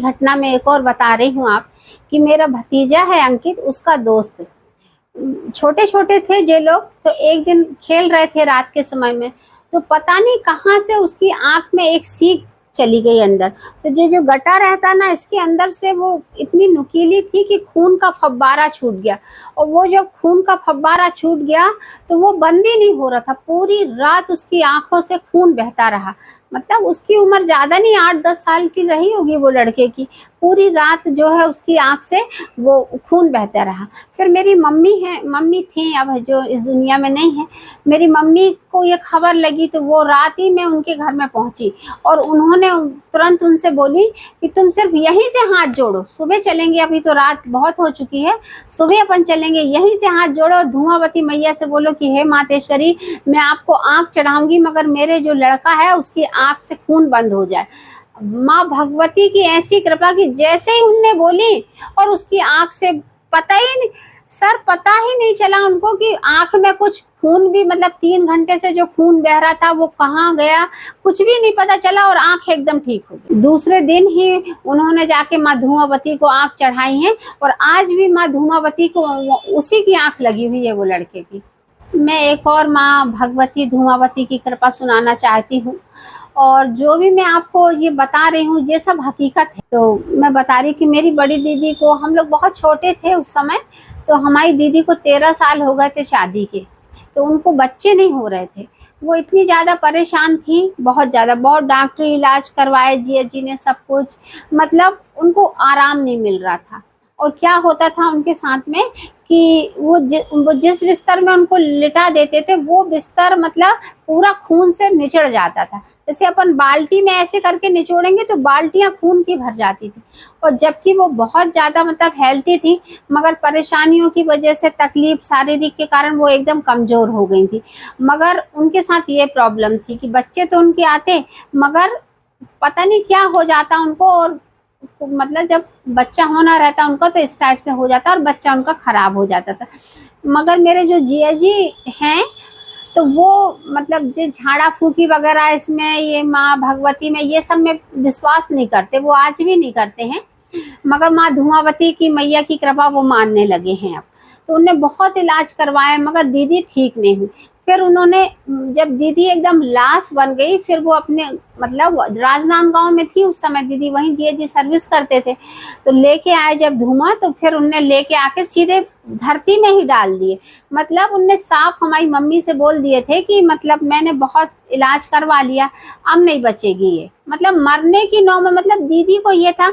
घटना में एक और बता रही हूँ आप कि मेरा भतीजा है अंकित, उसका दोस्त, छोटे छोटे थे जे लोग, तो एक दिन खेल रहे थे रात के समय में, तो पता नहीं कहाँ से उसकी आंख में एक सीख चली गई अंदर। तो जो गटा रहता ना, इसके अंदर से वो इतनी नुकीली थी कि खून का फव्वारा छूट गया। और वो जब खून का फव्वारा छूट गया तो वो बंद ही नहीं हो रहा था, पूरी रात उसकी आंखों से खून बहता रहा। मतलब उसकी उम्र ज्यादा नहीं, 8-10 साल की रही होगी वो लड़के की। पूरी रात जो है उसकी आंख से वो खून बहता रहा। फिर मेरी मम्मी थी, अब जो इस दुनिया में नहीं है, मेरी मम्मी को ये खबर लगी तो वो रात ही में उनके घर में पहुंची और उन्होंने तुरंत उनसे बोली कि तुम सिर्फ यहीं से हाथ जोड़ो, सुबह चलेंगे, अभी तो रात बहुत हो चुकी है, सुबह अपन चलेंगे, यहीं से हाथ जोड़ो, धुआंवती मैया से बोलो कि हे मातेश्वरी, मैं आपको आंख चढ़ाऊंगी मगर मेरे जो लड़का है उसकी आंख से खून बंद हो जाए। माँ भगवती की ऐसी कृपा कि जैसे ही उनने बोली और उसकी आंख से पता ही नहीं चला उनको कि आंख में कुछ खून भी, मतलब 3 घंटे से जो खून बह रहा था वो कहाँ गया, कुछ भी नहीं पता चला और आंख एकदम ठीक हो गई। दूसरे दिन ही उन्होंने जाके माँ धुआंवती को आंख चढ़ाई है और आज भी माँ धुआंवती को उसी की आंख लगी हुई है वो लड़के की। मैं एक और माँ भगवती धुआंवती की कृपा सुनाना चाहती हूँ, और जो भी मैं आपको ये बता रही हूँ ये सब हकीकत है। तो मैं बता रही कि मेरी बड़ी दीदी को, हम लोग बहुत छोटे थे उस समय, तो हमारी दीदी को 13 साल हो गए थे शादी के, तो उनको बच्चे नहीं हो रहे थे। वो इतनी ज़्यादा परेशान थी, बहुत ज़्यादा, बहुत डॉक्टरी इलाज करवाए, जी ने सब कुछ, मतलब उनको आराम नहीं मिल रहा था। और क्या होता था उनके साथ में कि वो जिस बिस्तर में उनको लिटा देते थे वो बिस्तर मतलब पूरा खून से निचड़ जाता था। जैसे अपन बाल्टी में ऐसे करके निचोड़ेंगे तो बाल्टियां खून की भर जाती थी। और जबकि वो बहुत ज्यादा मतलब हेल्थी थी, मगर परेशानियों की वजह से, तकलीफ शारीरिक के कारण वो एकदम कमजोर हो गई थी। मगर उनके साथ ये प्रॉब्लम थी कि बच्चे तो उनके आते, मगर पता नहीं क्या हो जाता उनको, और मतलब जब बच्चा होना रहता उनका तो इस टाइप से हो जाता और बच्चा उनका खराब हो जाता था। मगर मेरे जो जिया जी हैं तो वो मतलब जो झाड़ा फूकी वगैरह इसमें, ये माँ भगवती में, ये सब में विश्वास नहीं करते, वो आज भी नहीं करते हैं। मगर माँ धुआंवती की मैया की कृपा वो मानने लगे हैं अब। तो उन्हें बहुत इलाज करवाया मगर दीदी ठीक नहीं हुई। फिर उन्होंने, जब दीदी एकदम लाश बन गई, फिर वो अपने मतलब राजनांदगांव में थी उस समय दीदी, वहीं जीएजी सर्विस करते थे, तो लेके आए जब धुआं, तो फिर उनने लेके आके सीधे धरती में ही डाल दिए। मतलब उनने साफ हमारी मम्मी से बोल दिए थे कि मतलब मैंने बहुत इलाज करवा लिया, अब नहीं बचेगी ये, मतलब मरने की नौबत। मतलब दीदी को ये था